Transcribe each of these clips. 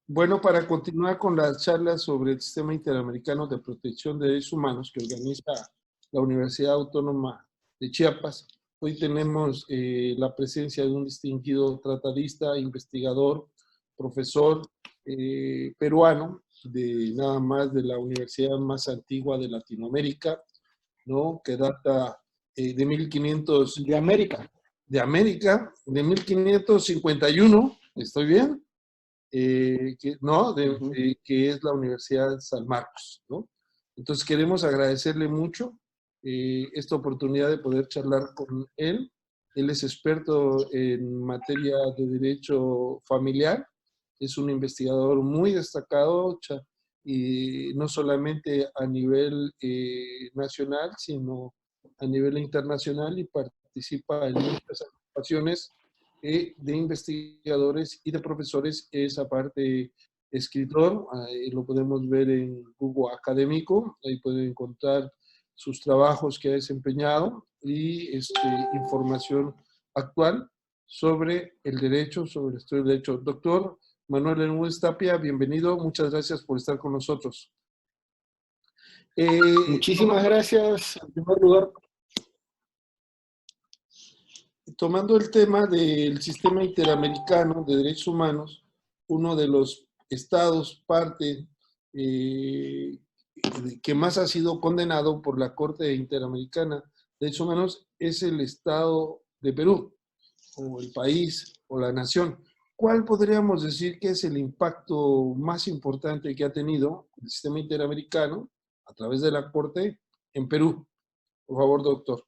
Bueno, para continuar con las charlas sobre el Sistema Interamericano de Protección de Derechos Humanos que organiza la Universidad Autónoma de Chiapas, hoy tenemos la presencia de un distinguido tratadista, investigador, profesor peruano, de nada más de la universidad más antigua de Latinoamérica, ¿no? Que data de 1500, De América. de América, de 1551, ¿estoy bien? ¿No? Que es la Universidad San Marcos, ¿no? Entonces queremos agradecerle mucho esta oportunidad de poder charlar con él. Él es experto en materia de derecho familiar, es un investigador muy destacado y no solamente a nivel nacional, sino a nivel internacional y participa en muchas agrupaciones de investigadores y de profesores, es aparte escritor, lo podemos ver en Google Académico, ahí pueden encontrar sus trabajos que ha desempeñado y información actual sobre el derecho, sobre el estudio del derecho. Doctor Manuel Bermúdez Tapia, bienvenido, muchas gracias por estar con nosotros. Muchísimas gracias, en primer lugar. Tomando el tema del sistema interamericano de derechos humanos, uno de los estados parte que más ha sido condenado por la Corte Interamericana de Derechos Humanos es el estado de Perú, o el país, o la nación. ¿Cuál podríamos decir que es el impacto más importante que ha tenido el sistema interamericano a través de la Corte en Perú? Por favor, doctor.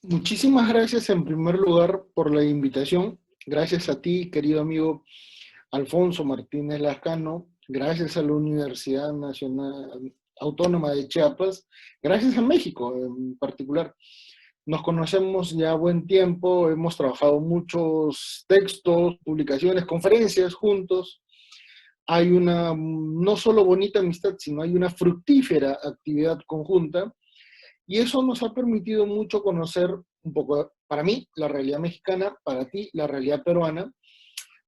Muchísimas gracias en primer lugar por la invitación. Gracias a ti, querido amigo Alfonso Martínez Lascano. Gracias a la Universidad Nacional Autónoma de Chiapas. Gracias a México en particular. Nos conocemos ya buen tiempo, hemos trabajado muchos textos, publicaciones, conferencias juntos. Hay una no solo bonita amistad, sino hay una fructífera actividad conjunta. Y eso nos ha permitido mucho conocer un poco, para mí, la realidad mexicana, para ti, la realidad peruana.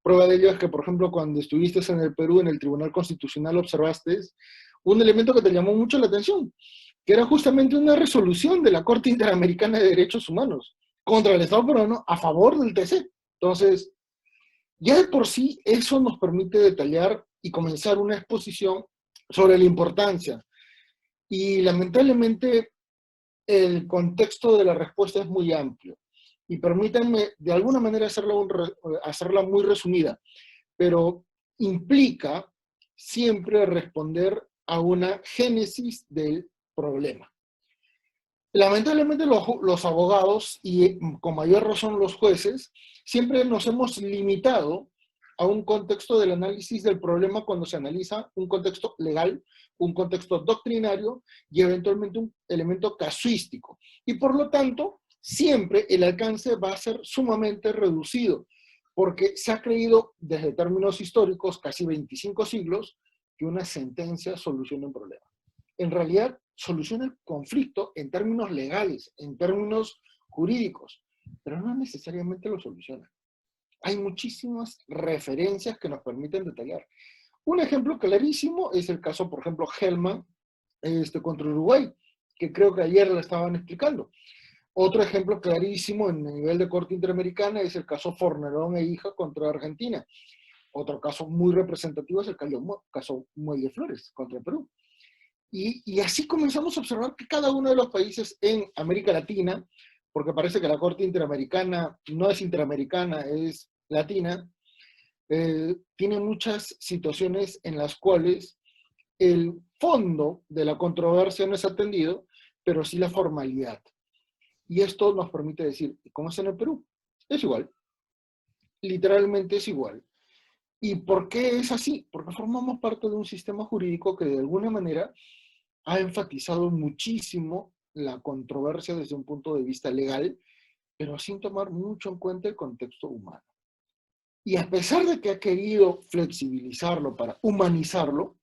Prueba de ello es que, por ejemplo, cuando estuviste en el Perú, en el Tribunal Constitucional, observaste un elemento que te llamó mucho la atención, que era justamente una resolución de la Corte Interamericana de Derechos Humanos contra el Estado peruano a favor del TC. Entonces, ya de por sí, eso nos permite detallar y comenzar una exposición sobre la importancia. Y lamentablemente, el contexto de la respuesta es muy amplio. Y permítanme, de alguna manera, hacerla muy resumida, pero implica siempre responder a una génesis del problema. Lamentablemente los abogados, y con mayor razón los jueces, siempre nos hemos limitado a un contexto del análisis del problema cuando se analiza un contexto legal, un contexto doctrinario y eventualmente un elemento casuístico. Y por lo tanto, siempre el alcance va a ser sumamente reducido, porque se ha creído desde términos históricos, casi 25 siglos, que una sentencia soluciona un problema. En realidad, soluciona el conflicto en términos legales, en términos jurídicos, pero no necesariamente lo soluciona. Hay muchísimas referencias que nos permiten detallar. Un ejemplo clarísimo es el caso, por ejemplo, Hellman contra Uruguay, que creo que ayer lo estaban explicando. Otro ejemplo clarísimo en el nivel de Corte Interamericana es el caso Fornerón e hija contra Argentina. Otro caso muy representativo es el caso Muelle Flores contra Perú. Y así comenzamos a observar que cada uno de los países en América Latina, porque parece que la Corte Interamericana no es interamericana, es latina, tiene muchas situaciones en las cuales el fondo de la controversia no es atendido, pero sí la formalidad. Y esto nos permite decir, ¿cómo es en el Perú? Es igual. Literalmente es igual. ¿Y por qué es así? Porque formamos parte de un sistema jurídico que de alguna manera ha enfatizado muchísimo la controversia desde un punto de vista legal, pero sin tomar mucho en cuenta el contexto humano. Y a pesar de que ha querido flexibilizarlo para humanizarlo,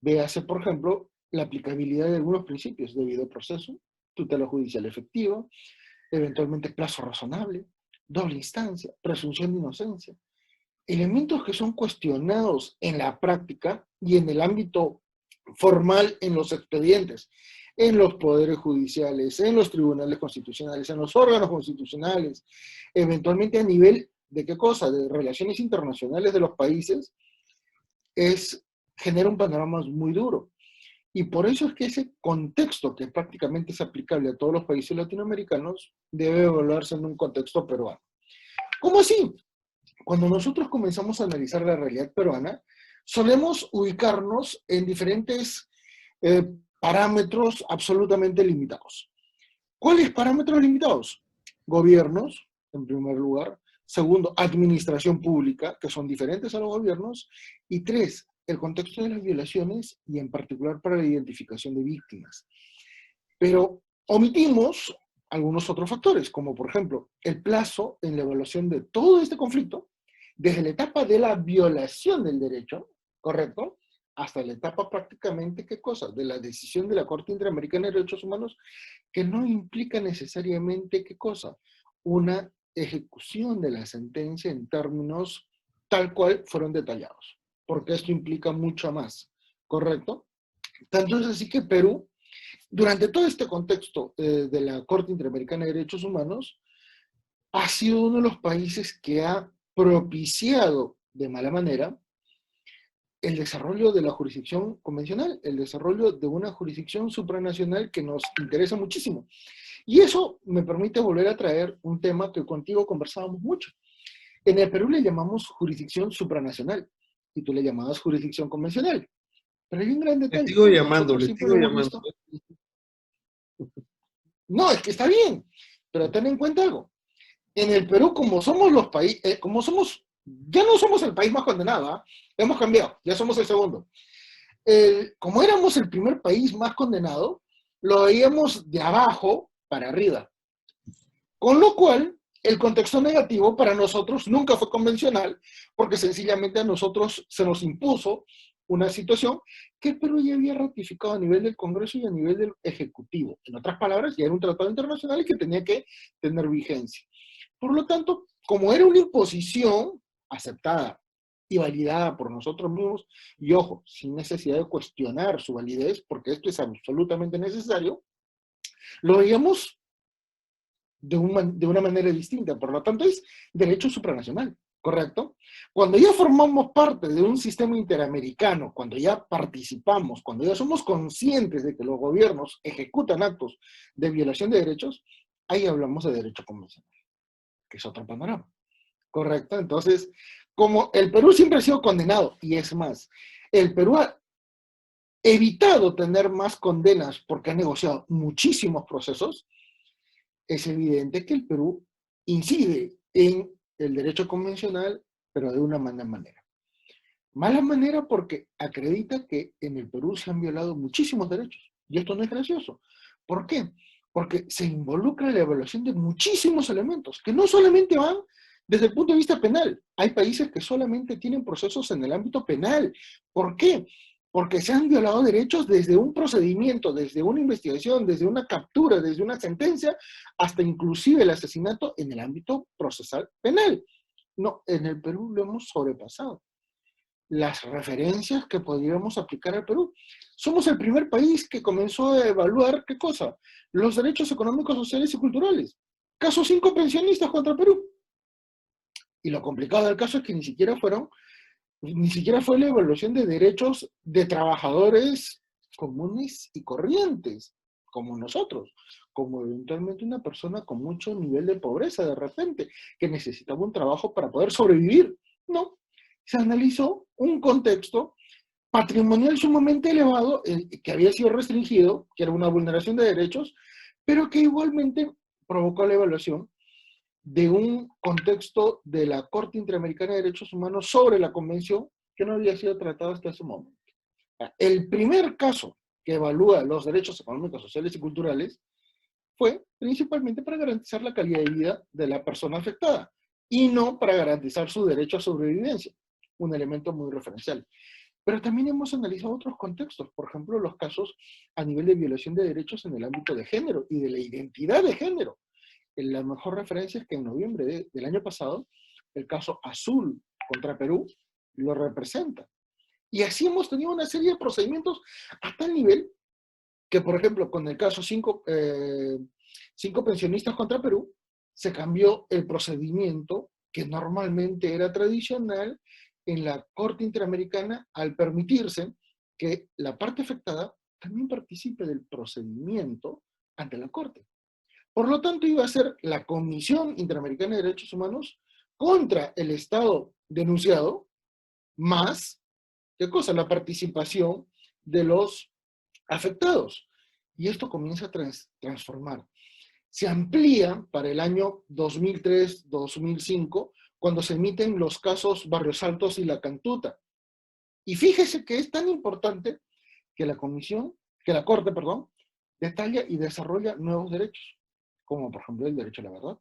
véase, por ejemplo, la aplicabilidad de algunos principios: debido proceso, tutela judicial efectiva, eventualmente plazo razonable, doble instancia, presunción de inocencia. elementos que son cuestionados en la práctica y en el ámbito formal en los expedientes, en los poderes judiciales, en los tribunales constitucionales, en los órganos constitucionales, eventualmente a nivel de qué cosa, de relaciones internacionales de los países, genera un panorama muy duro. Y por eso es que ese contexto, que prácticamente es aplicable a todos los países latinoamericanos, debe evaluarse en un contexto peruano. ¿Cómo así? Cuando nosotros comenzamos a analizar la realidad peruana, solemos ubicarnos en diferentes parámetros absolutamente limitados. ¿Cuáles parámetros limitados? Gobiernos, en primer lugar. Segundo, administración pública, que son diferentes a los gobiernos. Y tres, el contexto de las violaciones y en particular para la identificación de víctimas. Pero omitimos algunos otros factores, como por ejemplo, el plazo en la evaluación de todo este conflicto, desde la etapa de la violación del derecho, ¿correcto?, hasta la etapa prácticamente, ¿qué cosa?, de la decisión de la Corte Interamericana de Derechos Humanos, que no implica necesariamente, ¿qué cosa?, una ejecución de la sentencia en términos tal cual fueron detallados, porque esto implica mucho más, ¿correcto? Tanto es así que Perú, durante todo este contexto de la Corte Interamericana de Derechos Humanos, ha sido uno de los países que ha propiciado de mala manera el desarrollo de la jurisdicción convencional, el desarrollo de una jurisdicción supranacional que nos interesa muchísimo. Y eso me permite volver a traer un tema que contigo conversábamos mucho. En el Perú le llamamos jurisdicción supranacional y tú le llamabas jurisdicción convencional. Pero hay un gran Le detalle. sigo llamando, Nosotros le siempre sigo lo hemos llamando. visto. No, es que está bien, pero ten en cuenta algo. En el Perú, como somos los países, ya no somos el país más condenado, ¿eh? Hemos cambiado, ya somos el segundo. Como éramos el primer país más condenado, lo veíamos de abajo para arriba. Con lo cual, el contexto negativo para nosotros nunca fue convencional, porque sencillamente a nosotros se nos impuso una situación que el Perú ya había ratificado a nivel del Congreso y a nivel del Ejecutivo. En otras palabras, ya era un tratado internacional y que tenía que tener vigencia. Por lo tanto, como era una imposición aceptada y validada por nosotros mismos, y ojo, sin necesidad de cuestionar su validez, porque esto es absolutamente necesario, lo veíamos de una manera distinta. Por lo tanto, es derecho supranacional, ¿correcto? Cuando ya formamos parte de un sistema interamericano, cuando ya participamos, cuando ya somos conscientes de que los gobiernos ejecutan actos de violación de derechos, ahí hablamos de derecho convencional, que es otro panorama, ¿correcto? Entonces, como el Perú siempre ha sido condenado, y es más, el Perú ha evitado tener más condenas porque ha negociado muchísimos procesos, es evidente que el Perú incide en el derecho convencional, pero de una mala manera. Mala manera porque acredita que en el Perú se han violado muchísimos derechos, y esto no es gracioso. ¿Por qué? Porque se involucra la evaluación de muchísimos elementos, que no solamente van desde el punto de vista penal. Hay países que solamente tienen procesos en el ámbito penal. ¿Por qué? Porque se han violado derechos desde un procedimiento, desde una investigación, desde una captura, desde una sentencia, hasta inclusive el asesinato en el ámbito procesal penal. No, en el Perú lo hemos sobrepasado las referencias que podríamos aplicar al Perú. Somos el primer país que comenzó a evaluar, ¿qué cosa? Los derechos económicos, sociales y culturales. Caso 5 pensionistas contra Perú. Y lo complicado del caso es que ni siquiera fue la evaluación de derechos de trabajadores comunes y corrientes, como nosotros, como eventualmente una persona con mucho nivel de pobreza de repente, que necesitaba un trabajo para poder sobrevivir. No, se analizó un contexto patrimonial sumamente elevado, que había sido restringido, que era una vulneración de derechos, pero que igualmente provocó la evaluación de un contexto de la Corte Interamericana de Derechos Humanos sobre la Convención que no había sido tratado hasta ese momento. El primer caso que evalúa los derechos económicos, sociales y culturales fue principalmente para garantizar la calidad de vida de la persona afectada y no para garantizar su derecho a sobrevivencia, un elemento muy referencial. Pero también hemos analizado otros contextos, por ejemplo, los casos a nivel de violación de derechos en el ámbito de género y de la identidad de género. La mejor referencia es que en noviembre del año pasado, el caso Azul contra Perú lo representa. Y así hemos tenido una serie de procedimientos a tal nivel que, por ejemplo, con el caso 5 pensionistas contra Perú, se cambió el procedimiento que normalmente era tradicional en la Corte Interamericana al permitirse que la parte afectada también participe del procedimiento ante la Corte. Por lo tanto, iba a ser la Comisión Interamericana de Derechos Humanos contra el Estado denunciado, más, ¿qué cosa? La participación de los afectados. Y esto comienza a transformar. Se amplía para el año 2003-2005, cuando se emiten los casos Barrios Altos y La Cantuta. Y fíjese que es tan importante que la Corte, detalla y desarrolla nuevos derechos, como por ejemplo el derecho a la verdad.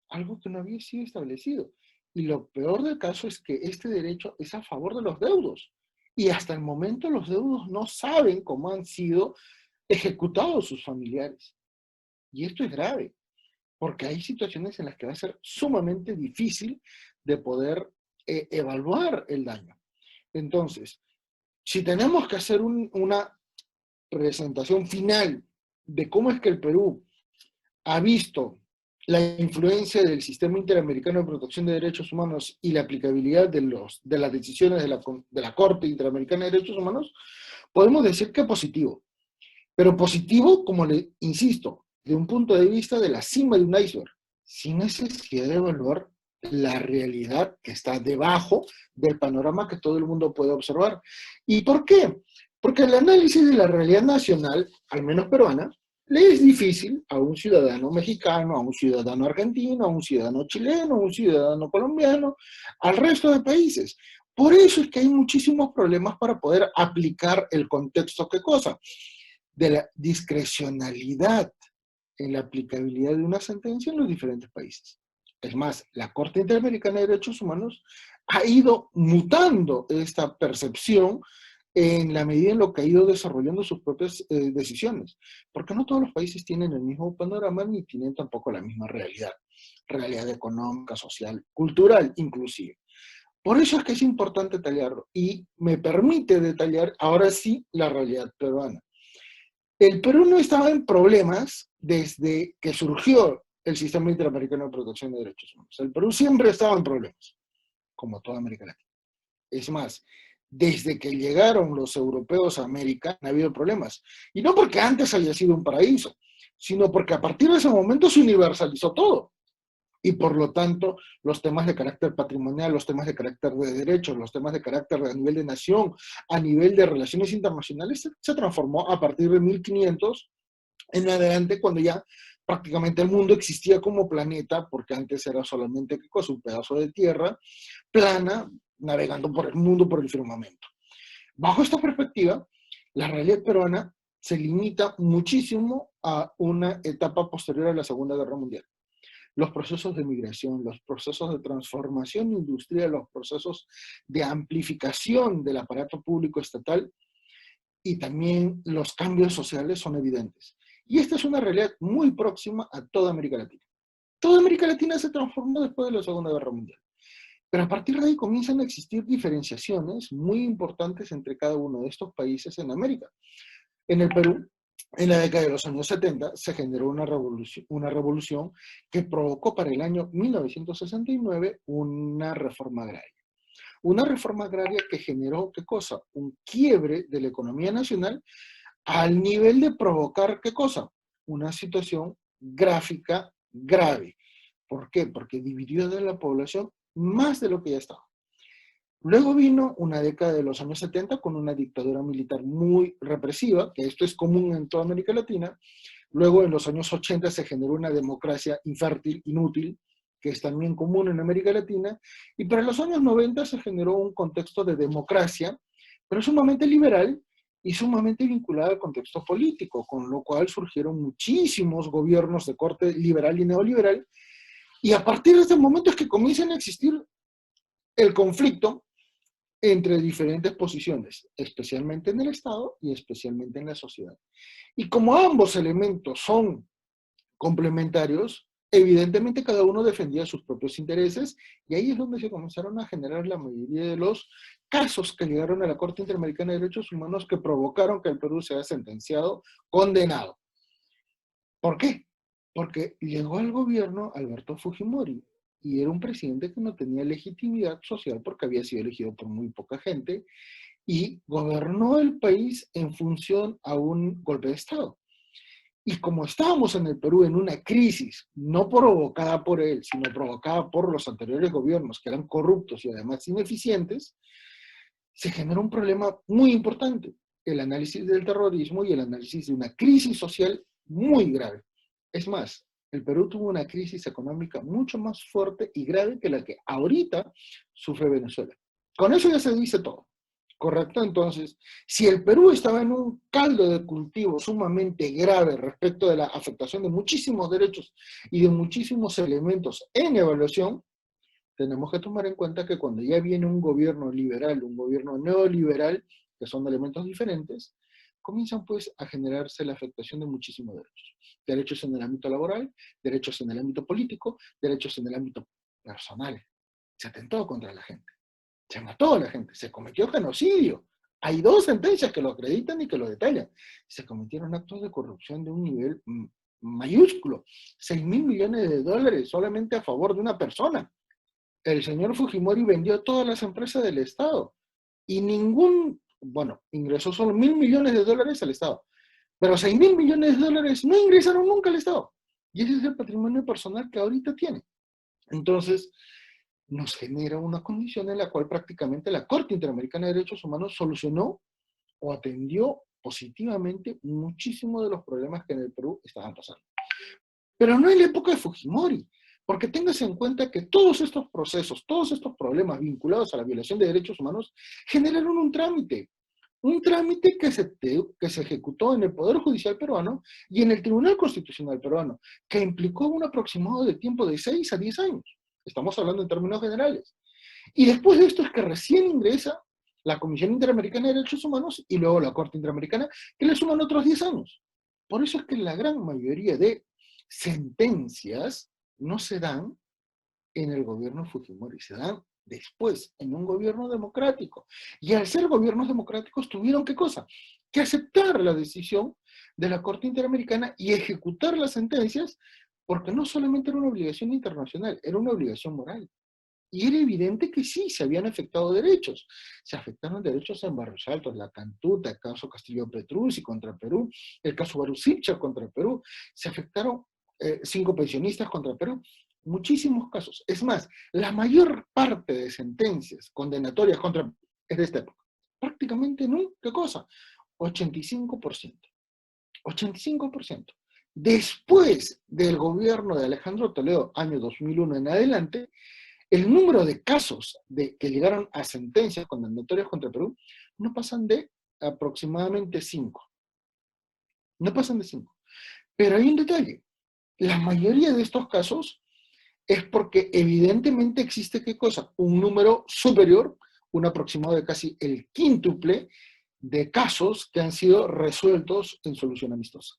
Algo que no había sido establecido. Y lo peor del caso es que este derecho es a favor de los deudos. Y hasta el momento los deudos no saben cómo han sido ejecutados sus familiares. Y esto es grave, porque hay situaciones en las que va a ser sumamente difícil de poder evaluar el daño. Entonces, si tenemos que hacer una presentación final de cómo es que el Perú ha visto la influencia del Sistema Interamericano de Protección de Derechos Humanos y la aplicabilidad de las decisiones de la Corte Interamericana de Derechos Humanos, podemos decir que positivo. Pero positivo, como le insisto, de un punto de vista de la cima de un iceberg, sin necesidad de evaluar la realidad que está debajo del panorama que todo el mundo puede observar. ¿Y por qué? Porque el análisis de la realidad nacional, al menos peruana, le es difícil a un ciudadano mexicano, a un ciudadano argentino, a un ciudadano chileno, a un ciudadano colombiano, al resto de países. Por eso es que hay muchísimos problemas para poder aplicar el contexto, ¿qué cosa? De la discrecionalidad en la aplicabilidad de una sentencia en los diferentes países. Es más, la Corte Interamericana de Derechos Humanos ha ido mutando esta percepción en la medida en lo que ha ido desarrollando sus propias decisiones. Porque no todos los países tienen el mismo panorama ni tienen tampoco la misma realidad económica, social, cultural inclusive. Por eso es que es importante detallarlo y me permite detallar ahora sí la realidad peruana. El Perú no estaba en problemas desde que surgió el Sistema Interamericano de Protección de Derechos Humanos. El Perú siempre estaba en problemas, como toda América Latina. Es más, desde que llegaron los europeos a América ha habido problemas. Y no porque antes haya sido un paraíso, sino porque a partir de ese momento se universalizó todo. Y por lo tanto, los temas de carácter patrimonial, los temas de carácter de derechos, los temas de carácter a nivel de nación, a nivel de relaciones internacionales, se transformó a partir de 1500 en adelante, cuando ya prácticamente el mundo existía como planeta, porque antes era solamente ¿qué cosa? Un pedazo de tierra plana, navegando por el mundo, por el firmamento. Bajo esta perspectiva, la realidad peruana se limita muchísimo a una etapa posterior a la Segunda Guerra Mundial. Los procesos de migración, los procesos de transformación industrial, los procesos de amplificación del aparato público estatal y también los cambios sociales son evidentes. Y esta es una realidad muy próxima a toda América Latina. Toda América Latina se transformó después de la Segunda Guerra Mundial. Pero a partir de ahí comienzan a existir diferenciaciones muy importantes entre cada uno de estos países en América. En el Perú, en la década de los años 70, se generó una revolución que provocó para el año 1969 una reforma agraria. Una reforma agraria que generó, ¿qué cosa? Un quiebre de la economía nacional al nivel de provocar, ¿qué cosa? Una situación gráfica grave. ¿Por qué? Porque dividió de la población más de lo que ya estaba. Luego vino una década de los años 70 con una dictadura militar muy represiva, que esto es común en toda América Latina. Luego en los años 80 se generó una democracia infértil, inútil, que es también común en América Latina. Y para los años 90 se generó un contexto de democracia, pero sumamente liberal y sumamente vinculado al contexto político, con lo cual surgieron muchísimos gobiernos de corte liberal y neoliberal. Y a partir de este momento es que comienzan a existir el conflicto entre diferentes posiciones, especialmente en el Estado y especialmente en la sociedad. Y como ambos elementos son complementarios, Evidentemente cada uno defendía sus propios intereses y ahí es donde se comenzaron a generar la mayoría de los casos que llegaron a la Corte Interamericana de Derechos Humanos que provocaron que el Perú sea sentenciado, condenado. ¿Por qué? Porque llegó al gobierno Alberto Fujimori y era un presidente que no tenía legitimidad social porque había sido elegido por muy poca gente y gobernó el país en función a un golpe de Estado. Y como estábamos en el Perú en una crisis, no provocada por él, sino provocada por los anteriores gobiernos, que eran corruptos y además ineficientes, se generó un problema muy importante, el análisis del terrorismo y el análisis de una crisis social muy grave. Es más, el Perú tuvo una crisis económica mucho más fuerte y grave que la que ahorita sufre Venezuela. Con eso ya se dice todo. ¿Correcto? Entonces, si el Perú estaba en un caldo de cultivo sumamente grave respecto de la afectación de muchísimos derechos y de muchísimos elementos en evaluación, tenemos que tomar en cuenta que cuando ya viene un gobierno liberal, un gobierno neoliberal, que son elementos diferentes, comienzan pues a generarse la afectación de muchísimos derechos. Derechos en el ámbito laboral, derechos en el ámbito político, derechos en el ámbito personal. Se atentó contra la gente. Se mató a la gente, se cometió genocidio. Hay 2 sentencias que lo acreditan y que lo detallan. Se cometieron actos de corrupción de un nivel mayúsculo. 6.000 millones de dólares solamente a favor de una persona. El señor Fujimori vendió todas las empresas del Estado y ingresó solo 1.000 millones de dólares al Estado. Pero 6.000 millones de dólares no ingresaron nunca al Estado. Y ese es el patrimonio personal que ahorita tiene. Entonces, nos genera una condición en la cual prácticamente la Corte Interamericana de Derechos Humanos solucionó o atendió positivamente muchísimos de los problemas que en el Perú estaban pasando. Pero no en la época de Fujimori, porque tengas en cuenta que todos estos procesos, todos estos problemas vinculados a la violación de derechos humanos generaron un trámite que se ejecutó en el Poder Judicial peruano y en el Tribunal Constitucional peruano, que implicó un aproximado de tiempo de 6 a 10 años. Estamos hablando en términos generales. Y después de esto es que recién ingresa la Comisión Interamericana de Derechos Humanos y luego la Corte Interamericana, que le suman otros 10 años. Por eso es que la gran mayoría de sentencias no se dan en el gobierno Fujimori, se dan después, en un gobierno democrático. Y al ser gobiernos democráticos tuvieron, ¿qué cosa? Que aceptar la decisión de la Corte Interamericana y ejecutar las sentencias, porque no solamente era una obligación internacional, era una obligación moral. Y era evidente que sí, se habían afectado derechos. Se afectaron derechos en Barrios Altos, La Cantuta, el caso Castillo Petruzzi contra Perú, el caso Baru Sipcha contra Perú. Se afectaron 5 pensionistas contra Perú. Muchísimos casos. Es más, la mayor parte de sentencias condenatorias contra es de esta época. Prácticamente no. ¿Qué cosa? 85%. 85%. Después del gobierno de Alejandro Toledo, año 2001 en adelante, el número de casos que llegaron a sentencias condenatorias contra Perú no pasan de aproximadamente 5. No pasan de 5. Pero hay un detalle. La mayoría de estos casos es porque evidentemente existe, ¿qué cosa? Un número superior, un aproximado de casi el quíntuple de casos que han sido resueltos en solución amistosa.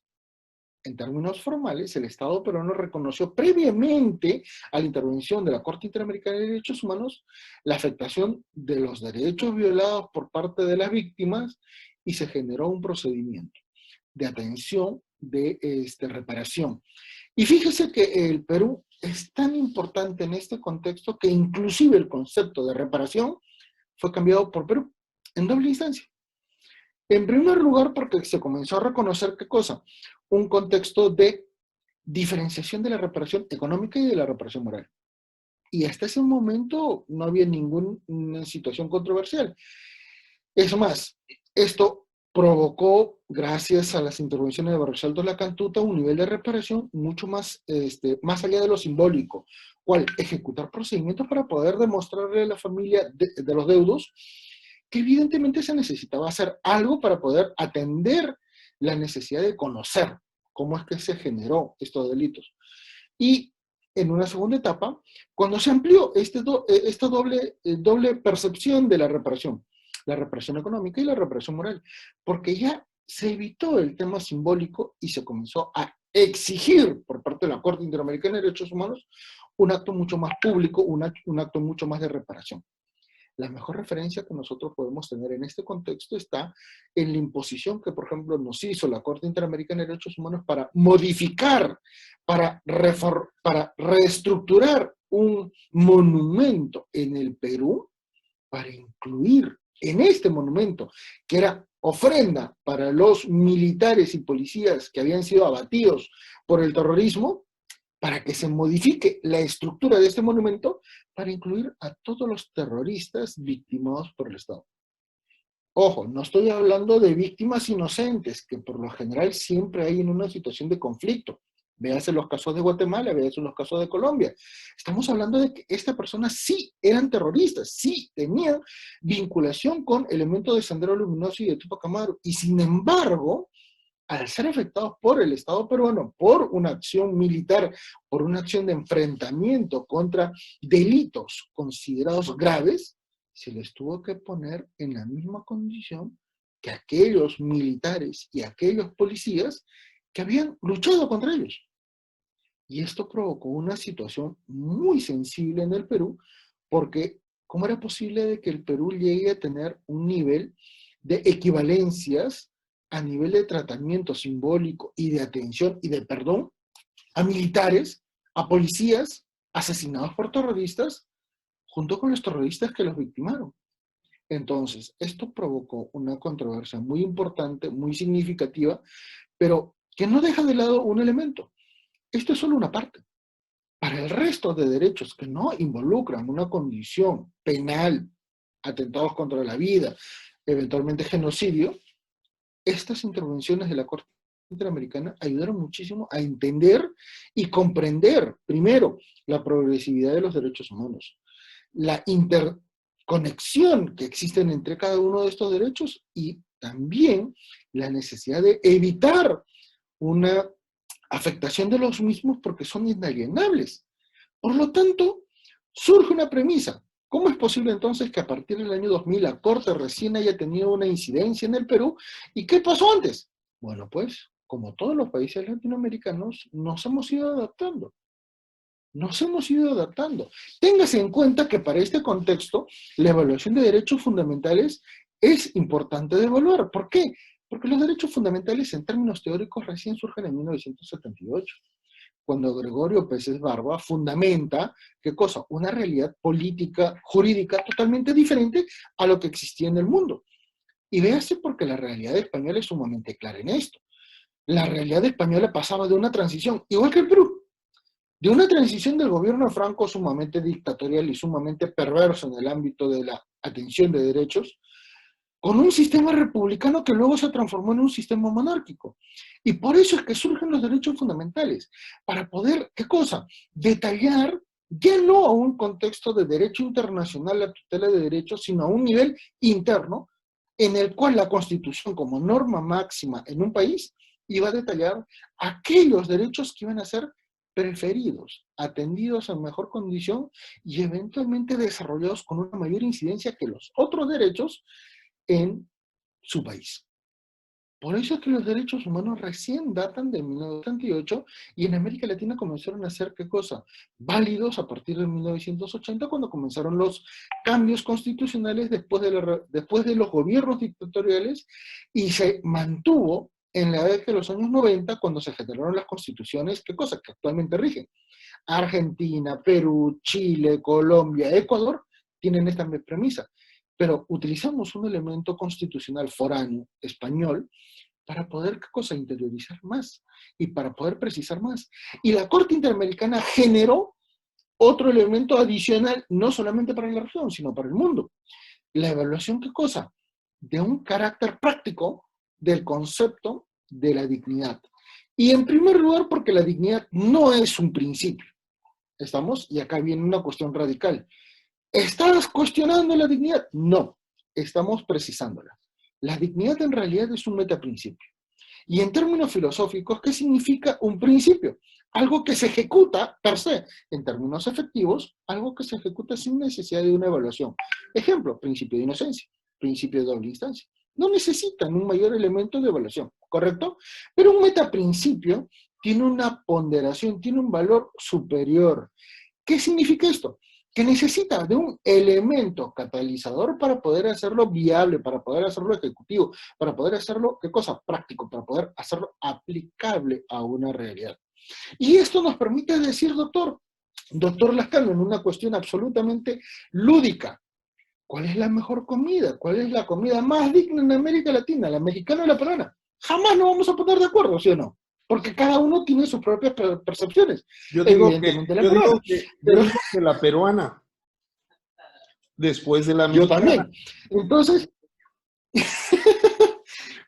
En términos formales, el Estado peruano reconoció previamente a la intervención de la Corte Interamericana de Derechos Humanos la afectación de los derechos violados por parte de las víctimas y se generó un procedimiento de atención de reparación. Y fíjese que el Perú es tan importante en este contexto que inclusive el concepto de reparación fue cambiado por Perú en doble instancia. En primer lugar, porque se comenzó a reconocer, ¿qué cosa? Un contexto de diferenciación de la reparación económica y de la reparación moral. Y hasta ese momento no había ninguna situación controversial. Es más, esto provocó, gracias a las intervenciones de Barrios Altos La Cantuta, un nivel de reparación mucho más, más allá de lo simbólico. ¿Cuál? Ejecutar procedimientos para poder demostrarle a la familia de los deudos que evidentemente se necesitaba hacer algo para poder atender la necesidad de conocer cómo es que se generó estos delitos. Y en una segunda etapa, cuando se amplió esta doble percepción de la reparación económica y la reparación moral, porque ya se evitó el tema simbólico y se comenzó a exigir por parte de la Corte Interamericana de Derechos Humanos un acto mucho más público, un acto mucho más de reparación. La mejor referencia que nosotros podemos tener en este contexto está en la imposición que, por ejemplo, nos hizo la Corte Interamericana de Derechos Humanos para modificar, para reestructurar un monumento en el Perú, para incluir en este monumento, que era ofrenda para los militares y policías que habían sido abatidos por el terrorismo, para que se modifique la estructura de este monumento para incluir a todos los terroristas victimados por el Estado. Ojo, no estoy hablando de víctimas inocentes, que por lo general siempre hay en una situación de conflicto. Véase los casos de Guatemala, véase los casos de Colombia. Estamos hablando de que estas personas sí eran terroristas, sí tenían vinculación con elementos de Sendero Luminoso y de Tupac Amaru, y sin embargo, al ser afectados por el Estado peruano, por una acción militar, por una acción de enfrentamiento contra delitos considerados graves, se les tuvo que poner en la misma condición que aquellos militares y aquellos policías que habían luchado contra ellos. Y esto provocó una situación muy sensible en el Perú, porque ¿cómo era posible de que el Perú llegue a tener un nivel de equivalencias a nivel de tratamiento simbólico y de atención y de perdón a militares, a policías asesinados por terroristas, junto con los terroristas que los victimaron? Entonces, esto provocó una controversia muy importante, muy significativa, pero que no deja de lado un elemento. Esto es solo una parte. Para el resto de derechos que no involucran una condición penal, atentados contra la vida, eventualmente genocidio, estas intervenciones de la Corte Interamericana ayudaron muchísimo a entender y comprender, primero, la progresividad de los derechos humanos, la interconexión que existen entre cada uno de estos derechos y también la necesidad de evitar una afectación de los mismos porque son inalienables. Por lo tanto, surge una premisa. ¿Cómo es posible entonces que a partir del año 2000 la Corte recién haya tenido una incidencia en el Perú? ¿Y qué pasó antes? Bueno, pues, como todos los países latinoamericanos, nos hemos ido adaptando. Nos hemos ido adaptando. Téngase en cuenta que para este contexto, la evaluación de derechos fundamentales es importante de evaluar. ¿Por qué? Porque los derechos fundamentales en términos teóricos recién surgen en 1978. Cuando Gregorio Pérez Barba fundamenta, ¿qué cosa? Una realidad política, jurídica totalmente diferente a lo que existía en el mundo. Y véase porque la realidad española es sumamente clara en esto. La realidad española pasaba de una transición, igual que el Perú, de una transición del gobierno de Franco sumamente dictatorial y sumamente perverso en el ámbito de la atención de derechos, con un sistema republicano que luego se transformó en un sistema monárquico. Y por eso es que surgen los derechos fundamentales, para poder, ¿qué cosa? Detallar, ya no a un contexto de derecho internacional, la tutela de derechos, sino a un nivel interno, en el cual la Constitución, como norma máxima en un país, iba a detallar aquellos derechos que iban a ser preferidos, atendidos en mejor condición y eventualmente desarrollados con una mayor incidencia que los otros derechos en su país. Por eso es que los derechos humanos recién datan de 1978 y en América Latina comenzaron a ser, ¿qué cosa? Válidos a partir de 1980, cuando comenzaron los cambios constitucionales después de los gobiernos dictatoriales, y se mantuvo en la década de los años 90 cuando se generaron las constituciones, ¿qué cosa? Que actualmente rigen. Argentina, Perú, Chile, Colombia, Ecuador tienen esta premisa. Pero utilizamos un elemento constitucional foráneo, español, para poder, ¿qué cosa? Interiorizar más y para poder precisar más. Y la Corte Interamericana generó otro elemento adicional, no solamente para la región, sino para el mundo. La evaluación, ¿qué cosa? De un carácter práctico del concepto de la dignidad. Y en primer lugar, porque la dignidad no es un principio. ¿Estamos? Y acá viene una cuestión radical. ¿Estás cuestionando la dignidad? No, estamos precisándola. La dignidad en realidad es un metaprincipio. Y en términos filosóficos, ¿qué significa un principio? Algo que se ejecuta per se. En términos efectivos, algo que se ejecuta sin necesidad de una evaluación. Ejemplo, principio de inocencia, principio de doble instancia. No necesitan un mayor elemento de evaluación, ¿correcto? Pero un metaprincipio tiene una ponderación, tiene un valor superior. ¿Qué significa esto? Que necesita de un elemento catalizador para poder hacerlo viable, para poder hacerlo ejecutivo, para poder hacerlo, ¿qué cosa? Práctico, para poder hacerlo aplicable a una realidad. Y esto nos permite decir, doctor Lascano, en una cuestión absolutamente lúdica, ¿cuál es la mejor comida? ¿Cuál es la comida más digna en América Latina? ¿La mexicana o la peruana? Jamás nos vamos a poner de acuerdo, ¿sí o no? Porque cada uno tiene sus propias percepciones. Evidentemente la peruana. Yo digo que la peruana, después de la Yo mexicana. también. Entonces,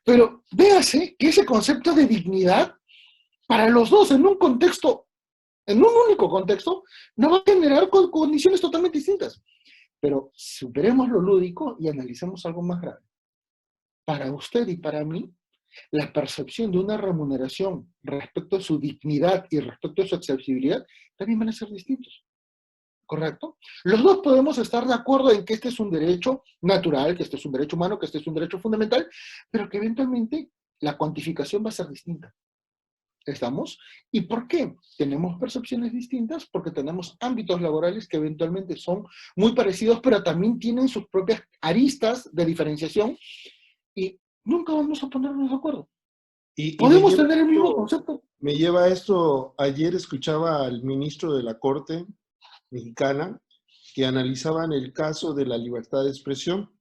pero véase que ese concepto de dignidad, para los dos, en un contexto, en un único contexto, no va a generar condiciones totalmente distintas. Pero superemos lo lúdico y analicemos algo más grave. Para usted y para mí, la percepción de una remuneración respecto a su dignidad y respecto a su accesibilidad también van a ser distintos. ¿Correcto? Los dos podemos estar de acuerdo en que este es un derecho natural, que este es un derecho humano, que este es un derecho fundamental, pero que eventualmente la cuantificación va a ser distinta. ¿Estamos? ¿Y por qué? Tenemos percepciones distintas porque tenemos ámbitos laborales que eventualmente son muy parecidos, pero también tienen sus propias aristas de diferenciación y nunca vamos a ponernos de acuerdo. Podemos tener el mismo concepto. Me lleva a esto, ayer escuchaba al ministro de la Corte mexicana que analizaban el caso de la libertad de expresión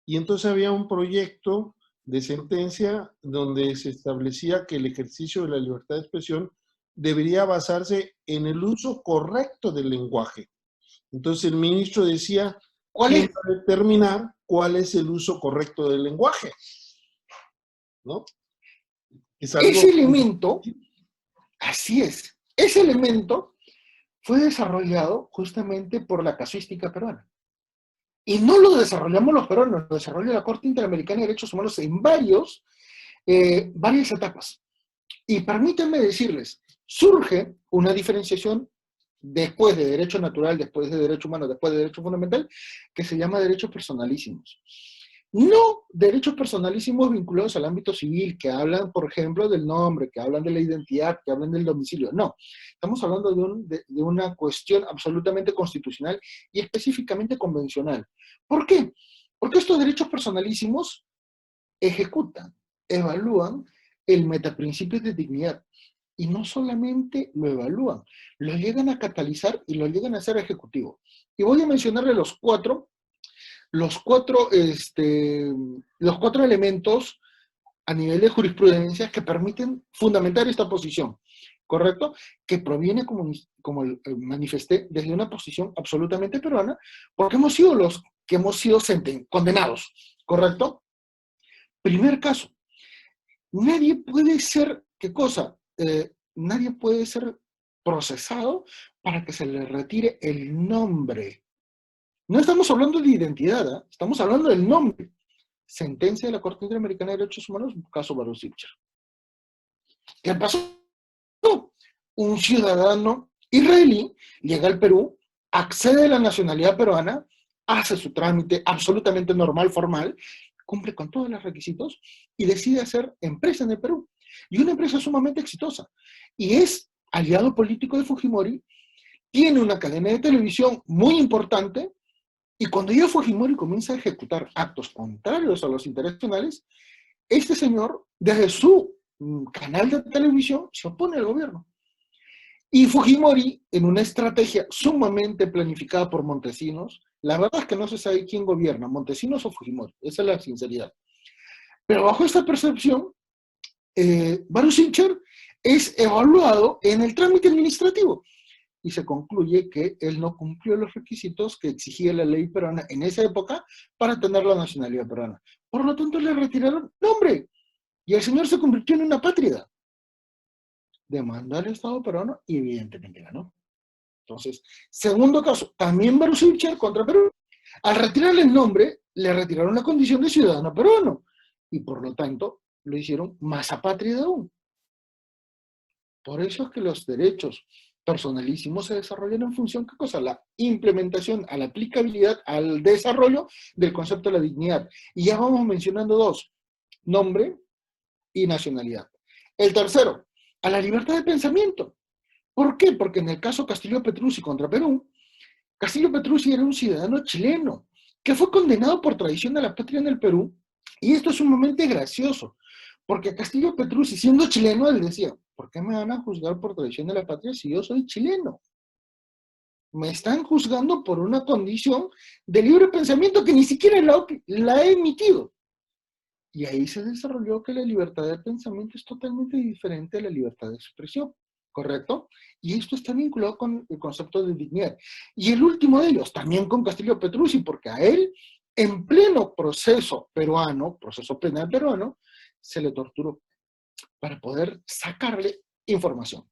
y entonces había un proyecto de sentencia donde se establecía que el ejercicio de la libertad de expresión debería basarse en el uso correcto del lenguaje. Entonces el ministro decía, ¿quién va a determinar cuál es el uso correcto del lenguaje? ¿No? Ese elemento, así es, ese elemento fue desarrollado justamente por la casuística peruana. Y no lo desarrollamos los peruanos, lo desarrolla la Corte Interamericana de Derechos Humanos en varias etapas. Y permítanme decirles, surge una diferenciación después de derecho natural, después de derecho humano, después de derecho fundamental, que se llama derechos personalísimos. No derechos personalísimos vinculados al ámbito civil, que hablan, por ejemplo, del nombre, que hablan de la identidad, que hablan del domicilio. No, estamos hablando de una cuestión absolutamente constitucional y específicamente convencional. ¿Por qué? Porque estos derechos personalísimos ejecutan, evalúan el metaprincipio de dignidad. Y no solamente lo evalúan, lo llegan a catalizar y lo llegan a hacer ejecutivo. Y voy a mencionarle los cuatro elementos a nivel de jurisprudencia que permiten fundamentar esta posición, ¿correcto? Que proviene, como manifesté, desde una posición absolutamente peruana, porque hemos sido los que hemos sido condenados, ¿correcto? Primer caso, nadie puede ser, ¿qué cosa? Nadie puede ser procesado para que se le retire el nombre. No estamos hablando de identidad, ¿eh? Estamos hablando del nombre. Sentencia de la Corte Interamericana de Derechos Humanos, caso Baruch Sipcher. ¿Qué pasó? Un ciudadano israelí llega al Perú, accede a la nacionalidad peruana, hace su trámite absolutamente normal, formal, cumple con todos los requisitos y decide hacer empresa en el Perú. Y una empresa sumamente exitosa. Y es aliado político de Fujimori, tiene una cadena de televisión muy importante, y cuando ya Fujimori comienza a ejecutar actos contrarios a los intereses nacionales, este señor, desde su canal de televisión, se opone al gobierno. Y Fujimori, en una estrategia sumamente planificada por Montesinos, la verdad es que no se sabe quién gobierna, Montesinos o Fujimori, esa es la sinceridad. Pero bajo esta percepción, Baruch Sipcher es evaluado en el trámite administrativo y se concluye que él no cumplió los requisitos que exigía la ley peruana en esa época para tener la nacionalidad peruana. Por lo tanto, le retiraron nombre y el señor se convirtió en una apátrida. Demandó al Estado peruano y evidentemente ganó. Entonces, segundo caso, también Baruch Sipcher contra Perú. Al retirarle el nombre, le retiraron la condición de ciudadano peruano y por lo tanto lo hicieron más apátrida aún. Por eso es que los derechos personalísimos se desarrollan en función, ¿qué cosa? La implementación, a la aplicabilidad, al desarrollo del concepto de la dignidad. Y ya vamos mencionando dos, nombre y nacionalidad. El tercero, a la libertad de pensamiento. ¿Por qué? Porque en el caso Castillo Petrucci contra Perú, Castillo Petrucci era un ciudadano chileno que fue condenado por traición a la patria en el Perú, y esto es sumamente gracioso, porque Castillo Petrucci, siendo chileno, él decía, ¿por qué me van a juzgar por traición a la patria si yo soy chileno? Me están juzgando por una condición de libre pensamiento que ni siquiera la he emitido. Y ahí se desarrolló que la libertad de pensamiento es totalmente diferente a la libertad de expresión, ¿correcto? Y esto está vinculado con el concepto de dignidad. Y el último de ellos, también con Castillo Petrucci, porque a él, en pleno proceso peruano, proceso penal peruano, se le torturó para poder sacarle información.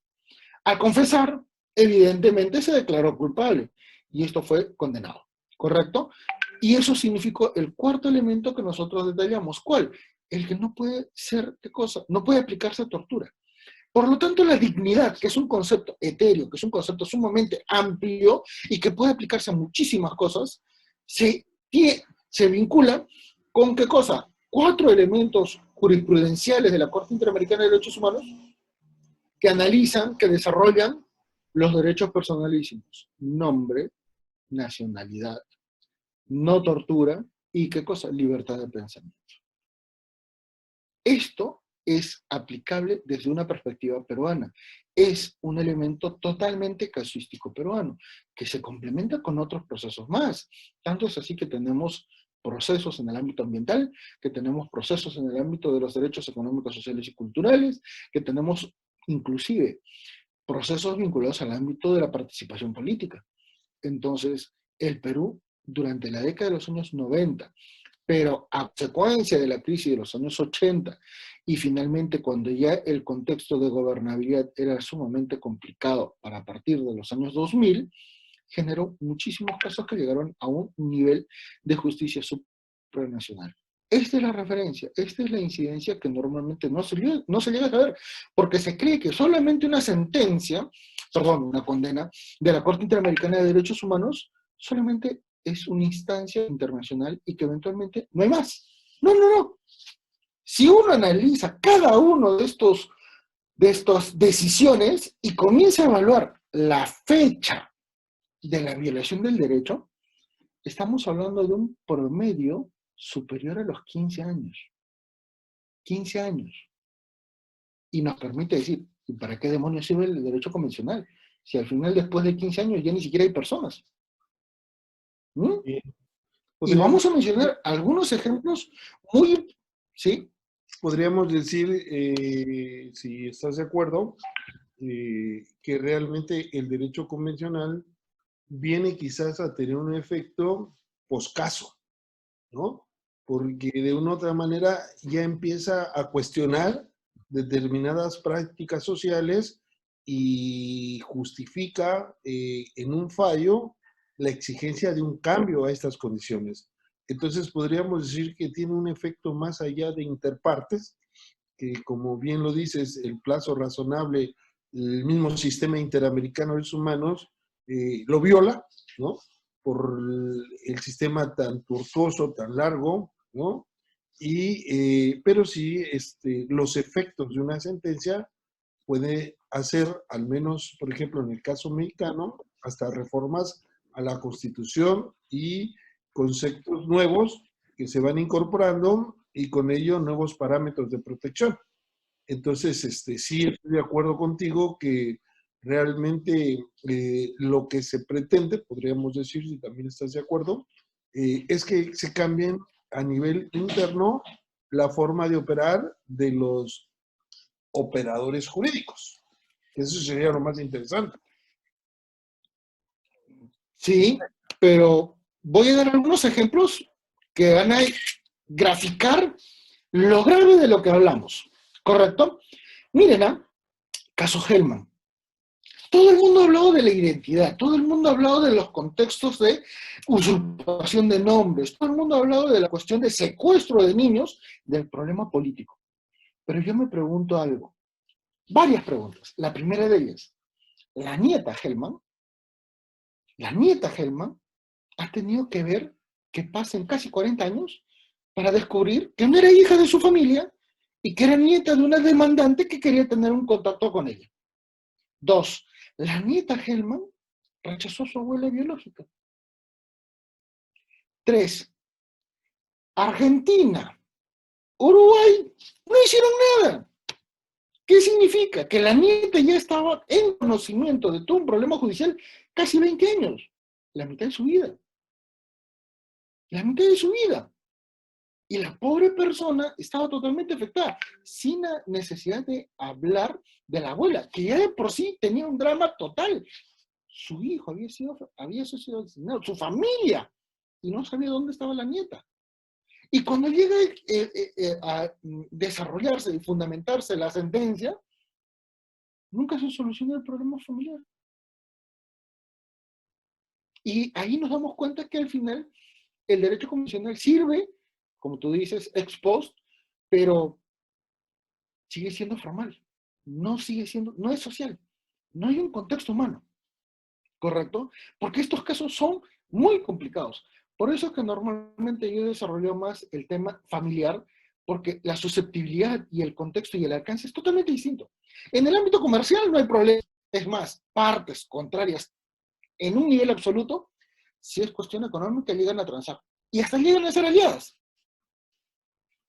Al confesar, evidentemente se declaró culpable y esto fue condenado, ¿correcto? Y eso significó el cuarto elemento que nosotros detallamos. ¿Cuál? El que no puede ser, ¿qué cosa? No puede aplicarse tortura. Por lo tanto, la dignidad, que es un concepto etéreo, que es un concepto sumamente amplio y que puede aplicarse a muchísimas cosas, se vincula con ¿qué cosa? 4 elementos jurisprudenciales de la Corte Interamericana de Derechos Humanos que analizan, que desarrollan los derechos personalísimos. Nombre, nacionalidad, no tortura y ¿qué cosa? Libertad de pensamiento. Esto es aplicable desde una perspectiva peruana. Es un elemento totalmente casuístico peruano, que se complementa con otros procesos más. Tanto es así que tenemos procesos en el ámbito ambiental, que tenemos procesos en el ámbito de los derechos económicos, sociales y culturales, que tenemos inclusive procesos vinculados al ámbito de la participación política. Entonces, el Perú, durante la década de los años 90, pero a consecuencia de la crisis de los años 80, y finalmente cuando ya el contexto de gobernabilidad era sumamente complicado para partir de los años 2000, generó muchísimos casos que llegaron a un nivel de justicia supranacional. Esta es la referencia, esta es la incidencia que normalmente no se llega a saber, porque se cree que solamente una sentencia, perdón, una condena de la Corte Interamericana de Derechos Humanos, solamente es una instancia internacional y que eventualmente no hay más. No, no, no. Si uno analiza cada uno de estas decisiones y comienza a evaluar la fecha de la violación del derecho, estamos hablando de un promedio superior a los 15 años. 15 años. Y nos permite decir, ¿y para qué demonios sirve el derecho convencional? Si al final, después de 15 años, ya ni siquiera hay personas. ¿Mm? Y vamos a mencionar algunos ejemplos muy... ¿Sí? Podríamos decir, si estás de acuerdo, que realmente el derecho convencional viene quizás a tener un efecto poscaso, ¿no? Porque de una u otra manera ya empieza a cuestionar determinadas prácticas sociales y justifica en un fallo la exigencia de un cambio a estas condiciones. Entonces podríamos decir que tiene un efecto más allá de interpartes, que como bien lo dices, el plazo razonable, el mismo sistema interamericano de derechos humanos lo viola, ¿no? Por el sistema tan tortuoso, tan largo, ¿no? Pero sí, los efectos de una sentencia puede hacer, al menos, por ejemplo, en el caso mexicano, hasta reformas a la Constitución y conceptos nuevos que se van incorporando y con ello nuevos parámetros de protección. Entonces, sí estoy de acuerdo contigo que realmente lo que se pretende, podríamos decir, si también estás de acuerdo, es que se cambien a nivel interno la forma de operar de los operadores jurídicos. Eso sería lo más interesante. Sí, pero voy a dar algunos ejemplos que van a graficar lo grave de lo que hablamos, ¿correcto? Miren, caso Hellman. Todo el mundo ha hablado de la identidad, todo el mundo ha hablado de los contextos de usurpación de nombres, todo el mundo ha hablado de la cuestión de secuestro de niños, del problema político. Pero yo me pregunto algo, varias preguntas. La primera de ellas, la nieta Hellman ha tenido que ver que pasen casi 40 años para descubrir que no era hija de su familia y que era nieta de una demandante que quería tener un contacto con ella. 2. La nieta Hellman rechazó a su abuela biológica. 3. Argentina, Uruguay, no hicieron nada. ¿Qué significa? Que la nieta ya estaba en conocimiento de todo un problema judicial casi 20 años. La mitad de su vida. La mitad de su vida. Y la pobre persona estaba totalmente afectada, sin la necesidad de hablar de la abuela, que ya de por sí tenía un drama total. Su hijo había sido asesinado, su familia, y no sabía dónde estaba la nieta. Y cuando llega a desarrollarse y fundamentarse la sentencia, nunca se soluciona el problema familiar. Y ahí nos damos cuenta que al final el derecho convencional sirve, como tú dices, ex post, pero sigue siendo formal. No sigue siendo, no es social. No hay un contexto humano, ¿correcto? Porque estos casos son muy complicados. Por eso es que normalmente yo desarrollo más el tema familiar, porque la susceptibilidad y el contexto y el alcance es totalmente distinto. En el ámbito comercial no hay problema. Es más, partes contrarias en un nivel absoluto, si es cuestión económica, llegan a transar. Y hasta llegan a ser aliadas,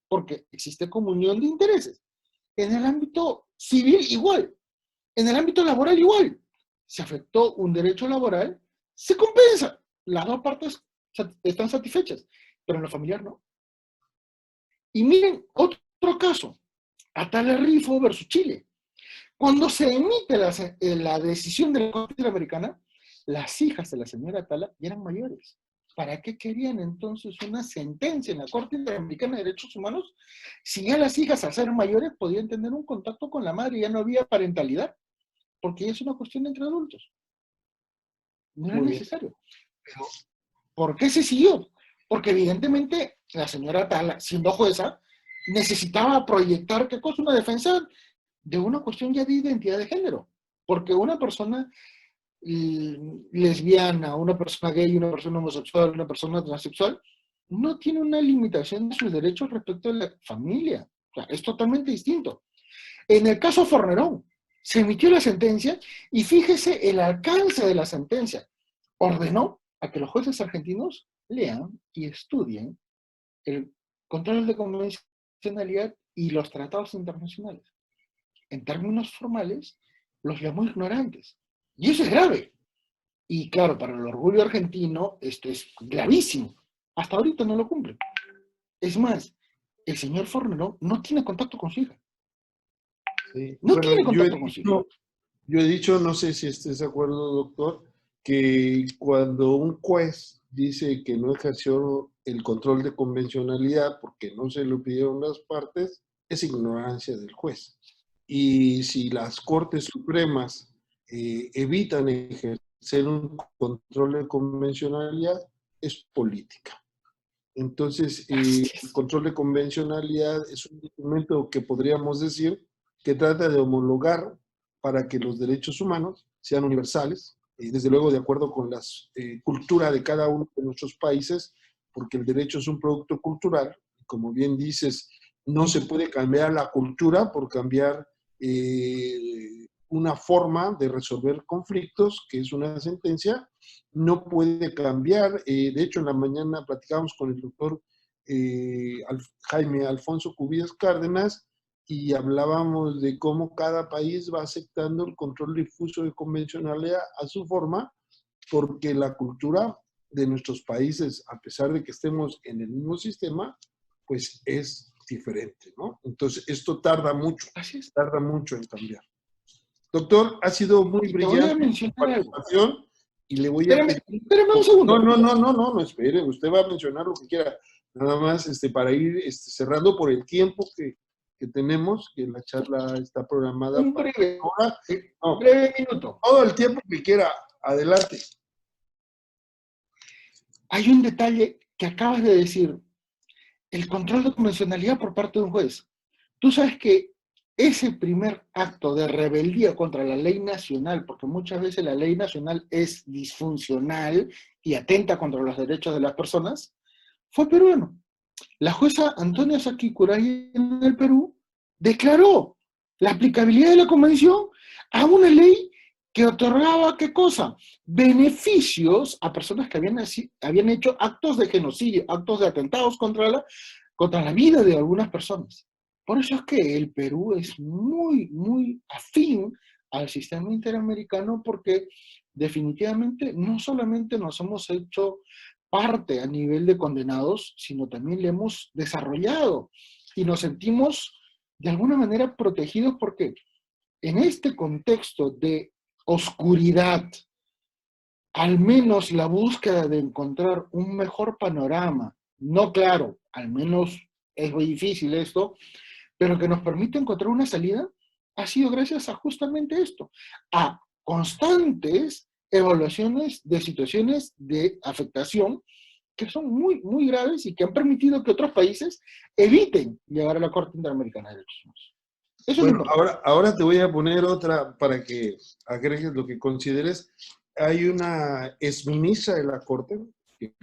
porque existe comunión de intereses. En el ámbito civil, igual. En el ámbito laboral, igual. Se afectó un derecho laboral, se compensa. Las dos partes están satisfechas, pero en lo familiar no. Y miren, otro caso, Atala Rifo versus Chile. Cuando se emite la decisión de la Corte Interamericana, las hijas de la señora Atala ya eran mayores. ¿Para qué querían entonces una sentencia en la Corte Interamericana de Derechos Humanos si ya las hijas, al ser mayores, podían tener un contacto con la madre y ya no había parentalidad? Porque ya es una cuestión entre adultos. No era necesario. Pero, ¿por qué se siguió? Porque evidentemente la señora Atala, siendo jueza, necesitaba proyectar, ¿qué cosa? Una defensa de una cuestión ya de identidad de género. Porque una persona lesbiana, una persona gay, una persona homosexual, una persona transexual, no tiene una limitación de sus derechos respecto a la familia. O sea, es totalmente distinto. En el caso Fornerón, se emitió la sentencia y fíjese el alcance de la sentencia. Ordenó a que los jueces argentinos lean y estudien el control de convencionalidad y los tratados internacionales. En términos formales, los llamó ignorantes. Y eso es grave. Y claro, para el orgullo argentino, esto es gravísimo. Hasta ahorita no lo cumple. Es más, el señor Fornerón no tiene contacto con su hija. Sí. No Bueno, tiene contacto con su hija. Yo he dicho, no sé si estés de acuerdo, doctor, que cuando un juez dice que no ejerció el control de convencionalidad porque no se lo pidieron las partes, es ignorancia del juez. Y si las Cortes Supremas evitan ejercer un control de convencionalidad, es política. Entonces, el control de convencionalidad es un instrumento que podríamos decir que trata de homologar para que los derechos humanos sean universales, desde luego de acuerdo con la cultura de cada uno de nuestros países, porque el derecho es un producto cultural, como bien dices, no se puede cambiar la cultura por cambiar una forma de resolver conflictos, que es una sentencia, no puede cambiar. De hecho, en la mañana platicábamos con el doctor Jaime Alfonso Cubillas Cárdenas y hablábamos de cómo cada país va aceptando el control difuso de convencionalidad a su forma, porque la cultura de nuestros países, a pesar de que estemos en el mismo sistema, pues es diferente, ¿no? Entonces, esto tarda mucho en cambiar. Doctor, ha sido muy brillante su participación y le voy a pedir... Espérame un segundo. No, espere, usted va a mencionar lo que quiera, nada más para ir cerrando por el tiempo que tenemos, que la charla está programada Un para breve, ahora. No, breve minuto. todo el tiempo que quiera, adelante. Hay un detalle que acabas de decir, el control de convencionalidad por parte de un juez. Tú sabes que ese primer acto de rebeldía contra la ley nacional, porque muchas veces la ley nacional es disfuncional y atenta contra los derechos de las personas, fue peruano. La jueza Antonia Saki Kuray en el Perú declaró la aplicabilidad de la convención a una ley que otorgaba, ¿qué cosa? Beneficios a personas que habían hecho actos de genocidio, actos de atentados contra la vida de algunas personas. Por eso es que el Perú es muy, muy afín al sistema interamericano, porque definitivamente no solamente nos hemos hecho parte a nivel de condenados, sino también le hemos desarrollado y nos sentimos de alguna manera protegidos, porque en este contexto de oscuridad, al menos la búsqueda de encontrar un mejor panorama, no claro, al menos es muy difícil esto, pero que nos permite encontrar una salida, ha sido gracias a justamente esto, a constantes evaluaciones de situaciones de afectación que son muy, muy graves y que han permitido que otros países eviten llegar a la Corte Interamericana de Derechos Humanos. Eso es lo Bueno, importante. ahora te voy a poner otra para que agregues lo que consideres. Hay una exministra de la Corte, que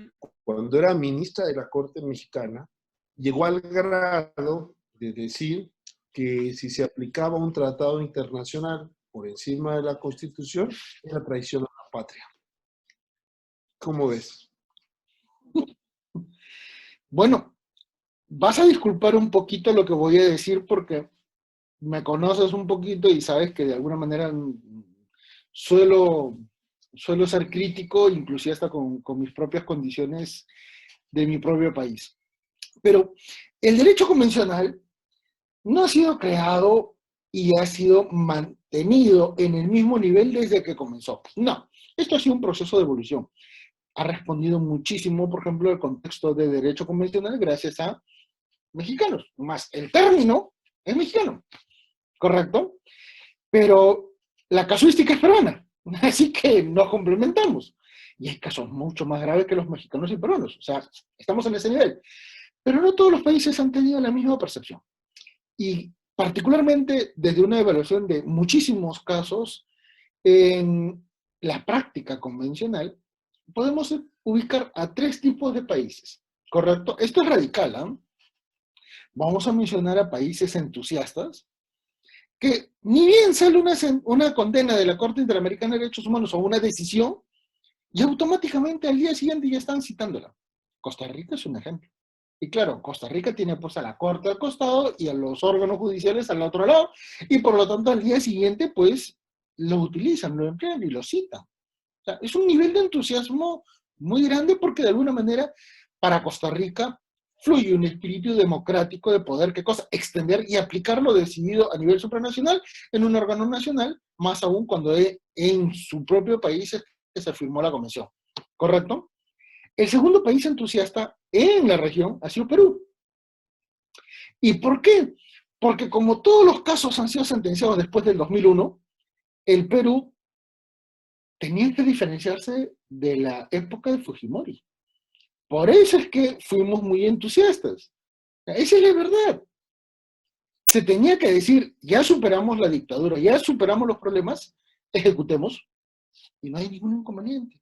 cuando era ministra de la Corte mexicana, llegó al grado de decir que si se aplicaba un tratado internacional por encima de la Constitución, era traición a la patria. ¿Cómo ves? Bueno, vas a disculpar un poquito lo que voy a decir, porque me conoces un poquito y sabes que de alguna manera suelo, suelo ser crítico, inclusive hasta con mis propias condiciones de mi propio país. Pero el derecho convencional no ha sido creado y ha sido mantenido en el mismo nivel desde que comenzó. No, esto ha sido un proceso de evolución. Ha respondido muchísimo, por ejemplo, el contexto de derecho convencional gracias a mexicanos. Más el término es mexicano, ¿correcto? Pero la casuística es peruana, así que nos complementamos. Y hay casos mucho más graves que los mexicanos y peruanos, o sea, estamos en ese nivel. Pero no todos los países han tenido la misma percepción. Y particularmente desde una evaluación de muchísimos casos en la práctica convencional, podemos ubicar a tres tipos de países, ¿correcto? Esto es radical, ¿eh? Vamos a mencionar a países entusiastas, que ni bien sale una condena de la Corte Interamericana de Derechos Humanos o una decisión, y automáticamente al día siguiente ya están citándola. Costa Rica es un ejemplo. Y claro, Costa Rica tiene pues a la Corte al costado y a los órganos judiciales al otro lado, y por lo tanto al día siguiente pues lo utilizan, lo emplean y lo citan. O sea, es un nivel de entusiasmo muy grande, porque de alguna manera para Costa Rica fluye un espíritu democrático de poder, ¿qué cosa? Extender y aplicar lo decidido a nivel supranacional en un órgano nacional, más aún cuando en su propio país es que se firmó la convención. ¿Correcto? El segundo país entusiasta en la región ha sido Perú. ¿Y por qué? Porque como todos los casos han sido sentenciados después del 2001, el Perú tenía que diferenciarse de la época de Fujimori. Por eso es que fuimos muy entusiastas. Esa es la verdad. Se tenía que decir, ya superamos la dictadura, ya superamos los problemas, ejecutemos, y no hay ningún inconveniente.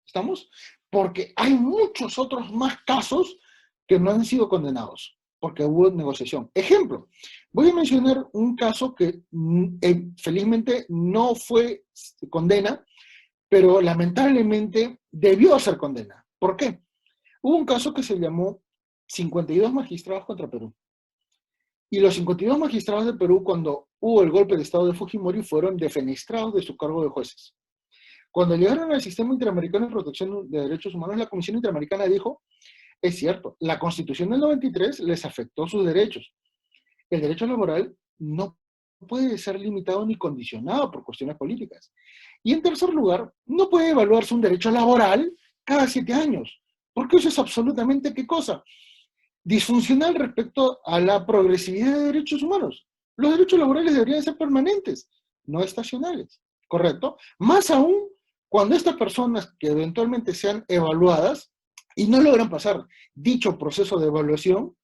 ¿Estamos? Porque hay muchos otros más casos que no han sido condenados, porque hubo negociación. Ejemplo, voy a mencionar un caso que felizmente no fue condena, pero lamentablemente debió ser condena. ¿Por qué? Hubo un caso que se llamó 52 magistrados contra Perú. Y los 52 magistrados de Perú, cuando hubo el golpe de Estado de Fujimori, fueron defenestrados de su cargo de jueces. Cuando llegaron al Sistema Interamericano de Protección de Derechos Humanos, la Comisión Interamericana dijo, es cierto, la Constitución del 93 les afectó sus derechos. El derecho laboral no puede ser limitado ni condicionado por cuestiones políticas. Y en tercer lugar, no puede evaluarse un derecho laboral cada 7 años, porque eso es absolutamente, ¿qué cosa? Disfuncional respecto a la progresividad de derechos humanos. Los derechos laborales deberían ser permanentes, no estacionales, ¿correcto? Más aún cuando estas personas que eventualmente sean evaluadas y no logran pasar dicho proceso de evaluación,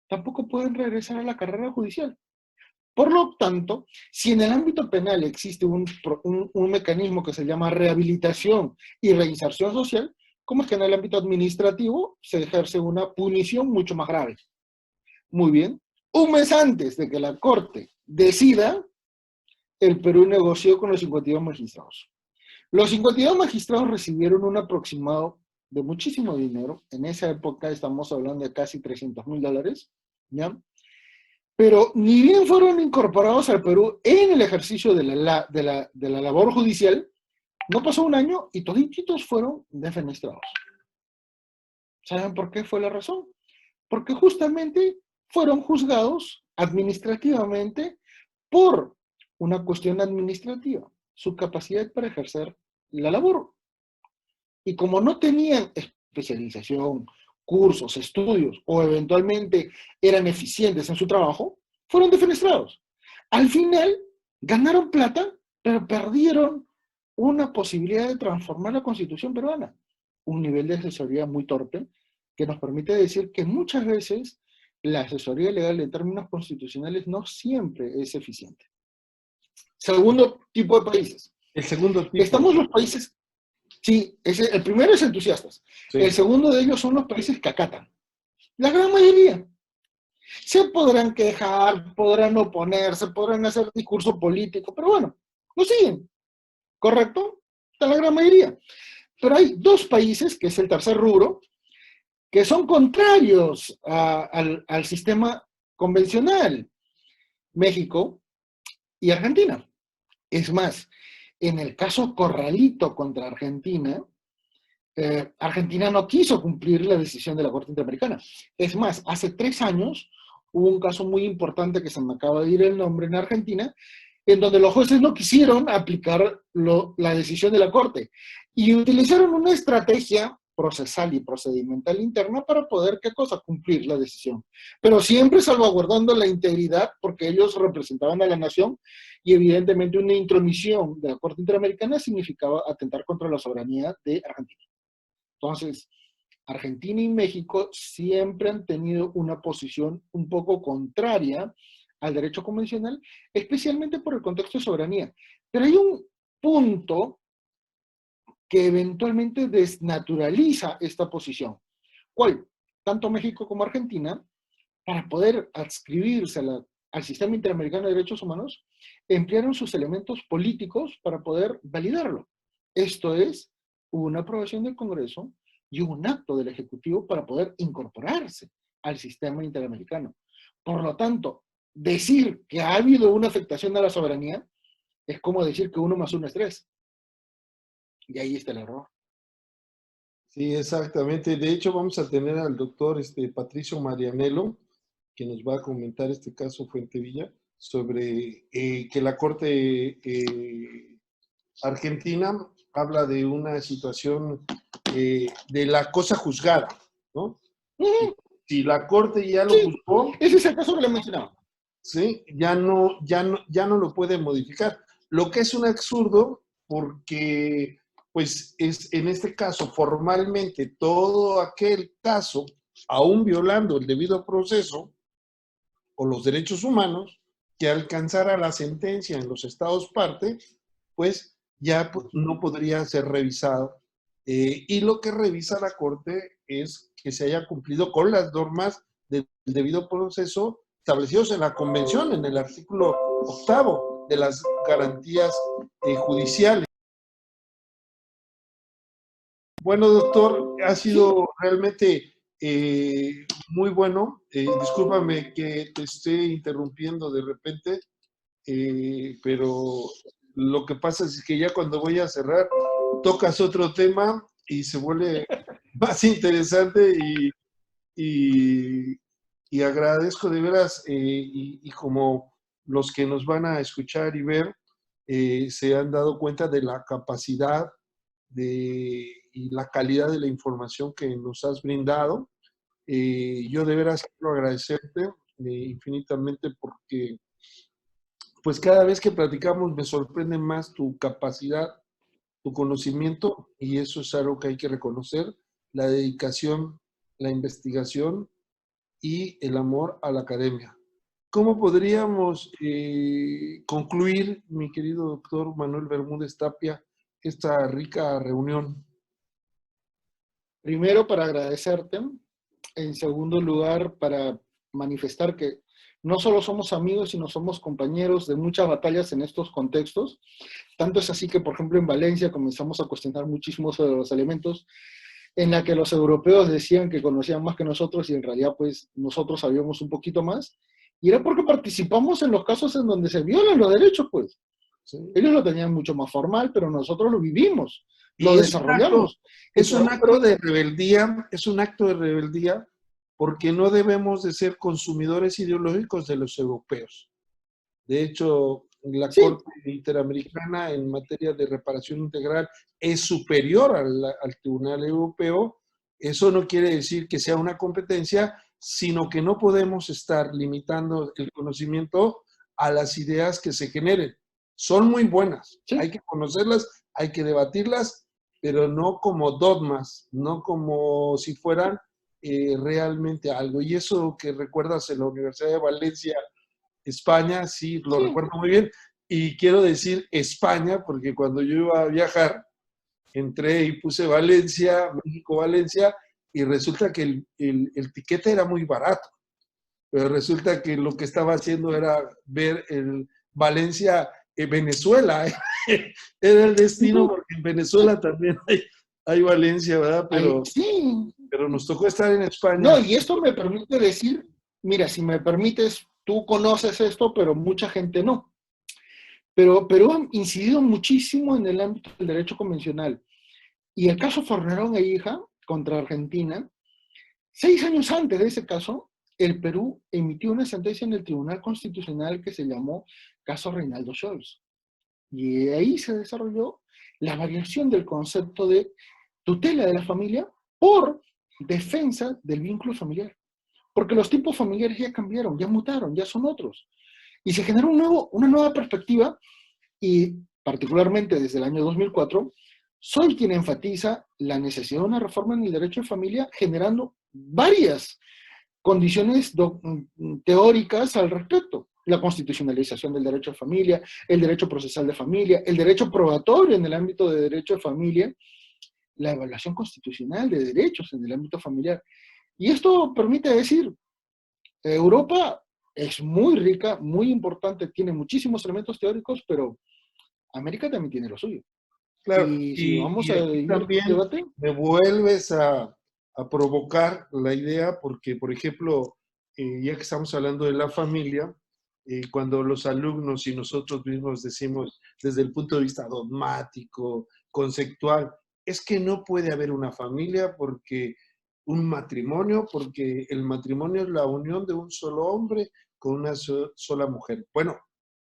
tampoco pueden regresar a la carrera judicial. Por lo tanto, si en el ámbito penal existe un mecanismo que se llama rehabilitación y reinserción social, ¿cómo es que en el ámbito administrativo se ejerce una punición mucho más grave? Muy bien, Un mes antes de que la Corte decida, el Perú negoció con los 52 magistrados. Los 52 magistrados recibieron un aproximado de muchísimo dinero. En esa época estamos hablando de casi $300,000, ¿ya? Pero ni bien fueron incorporados al Perú en el ejercicio de la labor judicial, no pasó un año y toditos fueron defenestrados. ¿Saben por qué fue la razón? Porque justamente fueron juzgados administrativamente por una cuestión administrativa, su capacidad para ejercer la labor. Y como no tenían especialización, cursos, estudios, o eventualmente eran eficientes en su trabajo, fueron defenestrados. Al final, ganaron plata, pero perdieron una posibilidad de transformar la Constitución peruana. Un nivel de asesoría muy torpe, que nos permite decir que muchas veces la asesoría legal en términos constitucionales no siempre es eficiente. Segundo tipo de países. El segundo tipo. Estamos los países, sí, el primero es entusiastas. Sí. El segundo de ellos son los países que acatan. La gran mayoría. Se podrán quejar, podrán oponerse, podrán hacer discurso político, pero bueno, lo siguen. ¿Correcto? Está la gran mayoría. Pero hay dos países, que es el tercer rubro, que son contrarios al sistema convencional. México y Argentina. Es más, en el caso Corralito contra Argentina, Argentina no quiso cumplir la decisión de la Corte Interamericana. Es más, hace 3 años hubo un caso muy importante que se me acaba de ir el nombre en Argentina, en donde los jueces no quisieron aplicar la decisión de la Corte y utilizaron una estrategia procesal y procedimental interna para poder, ¿qué cosa? Cumplir la decisión. Pero siempre salvaguardando la integridad, porque ellos representaban a la nación y evidentemente una intromisión de la Corte Interamericana significaba atentar contra la soberanía de Argentina. Entonces, Argentina y México siempre han tenido una posición un poco contraria al derecho convencional, especialmente por el contexto de soberanía. Pero hay un punto que eventualmente desnaturaliza esta posición. ¿Cuál? Tanto México como Argentina, para poder adscribirse al sistema interamericano de derechos humanos, emplearon sus elementos políticos para poder validarlo. Esto es, una aprobación del Congreso y un acto del Ejecutivo para poder incorporarse al sistema interamericano. Por lo tanto, decir que ha habido una afectación a la soberanía es como decir que 1 más 1 es 3. Y ahí está el error. Sí, exactamente. De hecho, vamos a tener al doctor Patricio Marianello, que nos va a comentar este caso Fuentevilla, sobre que la Corte Argentina habla de una situación de la cosa juzgada, ¿no? Si la Corte ya lo juzgó... Ese es el caso que le mencionaba. Sí, ya no lo puede modificar. Lo que es un absurdo porque, pues, es en este caso, formalmente, todo aquel caso, aún violando el debido proceso o los derechos humanos, que alcanzara la sentencia en los estados parte, pues ya no podría ser revisado. Y lo que revisa la Corte es que se haya cumplido con las normas del debido proceso establecidos en la Convención, en el artículo 8 de las garantías judiciales. Bueno, doctor, ha sido realmente muy bueno. Discúlpame que te esté interrumpiendo de repente, pero lo que pasa es que ya cuando voy a cerrar, tocas otro tema y se vuelve más interesante y agradezco de veras, y como los que nos van a escuchar y ver, se han dado cuenta de la capacidad y la calidad de la información que nos has brindado. Yo de veras quiero agradecerte infinitamente porque pues cada vez que platicamos me sorprende más tu capacidad, tu conocimiento, y eso es algo que hay que reconocer, la dedicación, la investigación y el amor a la academia. ¿Cómo podríamos concluir, mi querido doctor Manuel Bermúdez Tapia, esta rica reunión? Primero, para agradecerte. En segundo lugar, para manifestar que no solo somos amigos, sino somos compañeros de muchas batallas en estos contextos. Tanto es así que, por ejemplo, en Valencia comenzamos a cuestionar muchísimo sobre los elementos en la que los europeos decían que conocían más que nosotros y en realidad pues nosotros sabíamos un poquito más. Y era porque participamos en los casos en donde se violan los derechos, pues. ¿sí? Ellos lo tenían mucho más formal, pero nosotros lo vivimos, lo Y desarrollamos. Y es por un eso, acto de rebeldía, es un acto de rebeldía porque no debemos de ser consumidores ideológicos de los europeos. De hecho, la sí, Corte Interamericana en materia de reparación integral es superior al Tribunal Europeo. Eso no quiere decir que sea una competencia, sino que no podemos estar limitando el conocimiento a las ideas que se generen. Son muy buenas, hay sí, que conocerlas, hay que debatirlas, pero no como dogmas, no como si fueran realmente algo. Y eso que recuerdas en la Universidad de Valencia, España, sí, lo sí. recuerdo muy bien. Y quiero decir España, porque cuando yo iba a viajar, entré y puse Valencia, México-Valencia, y resulta que el tiquete era muy barato. Pero resulta que lo que estaba haciendo era ver el Valencia, Venezuela. Era el destino, porque en Venezuela también hay Valencia, ¿verdad? Ahí, sí. Pero nos tocó estar en No, España. y esto me permite decir, mira, si me permites, tú conoces esto, pero mucha gente no. Pero Perú ha incidido muchísimo en el ámbito del derecho convencional. Y el caso Fornerón e hija contra Argentina, 6 años antes de ese caso, el Perú emitió una sentencia en el Tribunal Constitucional que se llamó caso Reinaldo Scholz. Y ahí se desarrolló la variación del concepto de tutela de la familia por defensa del vínculo familiar. Porque los tipos familiares ya cambiaron, ya mutaron, ya son otros. Y se generó una nueva perspectiva y particularmente desde el año 2004, soy quien enfatiza la necesidad de una reforma en el derecho de familia generando varias condiciones teóricas al respecto. La constitucionalización del derecho de familia, el derecho procesal de familia, el derecho probatorio en el ámbito de derecho de familia, la evaluación constitucional de derechos en el ámbito familiar. Y esto permite decir, Europa es muy rica, muy importante, tiene muchísimos elementos teóricos, pero América también tiene lo suyo. Claro, Y si vamos y a aquí ir también debate, me vuelves a provocar la idea porque, por ejemplo, ya que estamos hablando de la familia, cuando los alumnos y nosotros mismos decimos desde el punto de vista dogmático, conceptual, es que no puede haber una familia porque un matrimonio, porque el matrimonio es la unión de un solo hombre con una sola mujer. Bueno,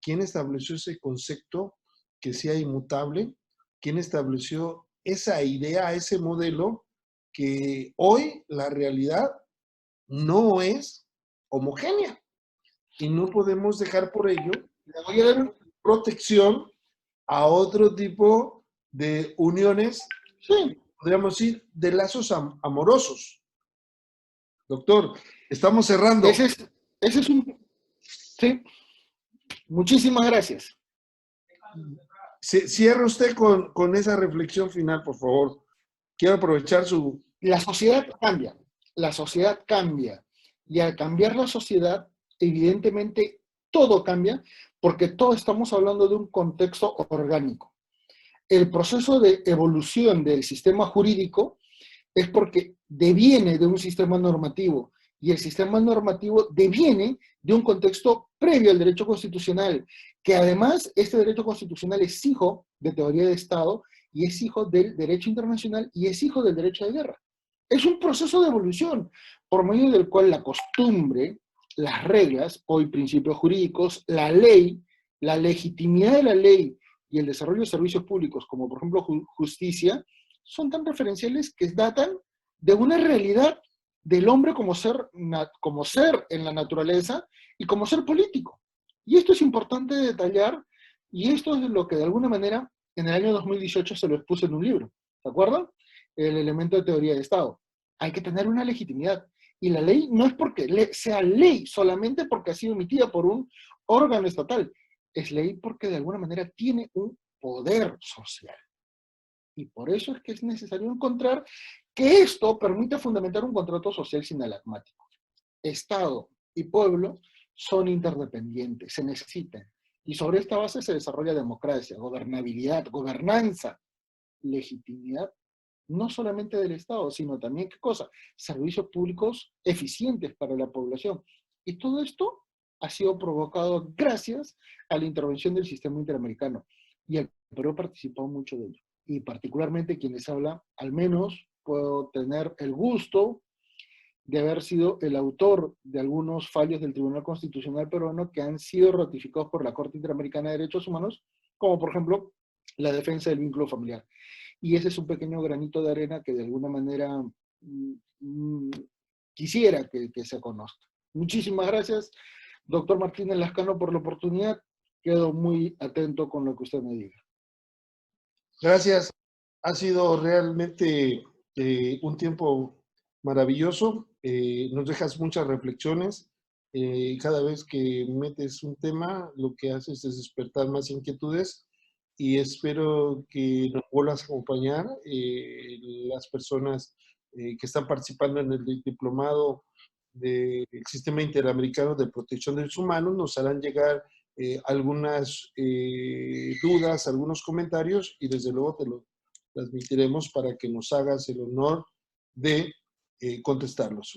¿quién estableció ese concepto que sea inmutable? ¿Quién estableció esa idea, ese modelo que hoy la realidad no es homogénea? Y no podemos dejar por ello le voy a dar, protección a otro tipo de uniones, sí, podríamos decir, de lazos amorosos. Doctor, estamos cerrando. ese es, ese es un, sí, muchísimas gracias. Cierre usted con esa reflexión final, por favor. Quiero aprovechar su... La sociedad cambia, y al cambiar la sociedad, evidentemente todo cambia, porque todos estamos hablando de un contexto orgánico. El proceso de evolución del sistema jurídico es porque deviene de un sistema normativo y el sistema normativo deviene de un contexto previo al derecho constitucional, que además este derecho constitucional es hijo de teoría de Estado y es hijo del derecho internacional y es hijo del derecho de guerra. Es un proceso de evolución por medio del cual la costumbre, las reglas, hoy principios jurídicos, la ley, la legitimidad de la ley y el desarrollo de servicios públicos, como por ejemplo justicia, son tan referenciales que datan de una realidad del hombre como ser en la naturaleza y como ser político. Y esto es importante detallar, y esto es lo que de alguna manera en el año 2018 se lo expuso en un libro, ¿de acuerdo? El elemento de teoría de Estado. Hay que tener una legitimidad. Y la ley no es porque sea ley solamente porque ha sido emitida por un órgano estatal. Es ley porque de alguna manera tiene un poder social. Y por eso es que es necesario encontrar que esto permita fundamentar un contrato social sinalagmático. Estado y pueblo son interdependientes, se necesitan. Y sobre esta base se desarrolla democracia, gobernabilidad, gobernanza, legitimidad, no solamente del Estado, sino también, ¿qué cosa? Servicios públicos eficientes para la población. Y todo esto ha sido provocado gracias a la intervención del sistema interamericano. Y el Perú ha participado mucho de ello. Y particularmente quienes hablan, al menos puedo tener el gusto de haber sido el autor de algunos fallos del Tribunal Constitucional peruano que han sido ratificados por la Corte Interamericana de Derechos Humanos, como por ejemplo la defensa del vínculo familiar. Y ese es un pequeño granito de arena que de alguna manera quisiera que se conozca. Muchísimas gracias, doctor Martínez Lascano, por la oportunidad. Quedo muy atento con lo que usted me diga. Gracias. Ha sido realmente un tiempo maravilloso. Nos dejas muchas reflexiones. Cada vez que metes un tema, lo que haces es despertar más inquietudes y espero que nos vuelvas a acompañar. Las personas que están participando en el diplomado del Sistema Interamericano de Protección de los Humanos nos harán llegar algunas dudas, algunos comentarios y desde luego te lo transmitiremos para que nos hagas el honor de contestarlos.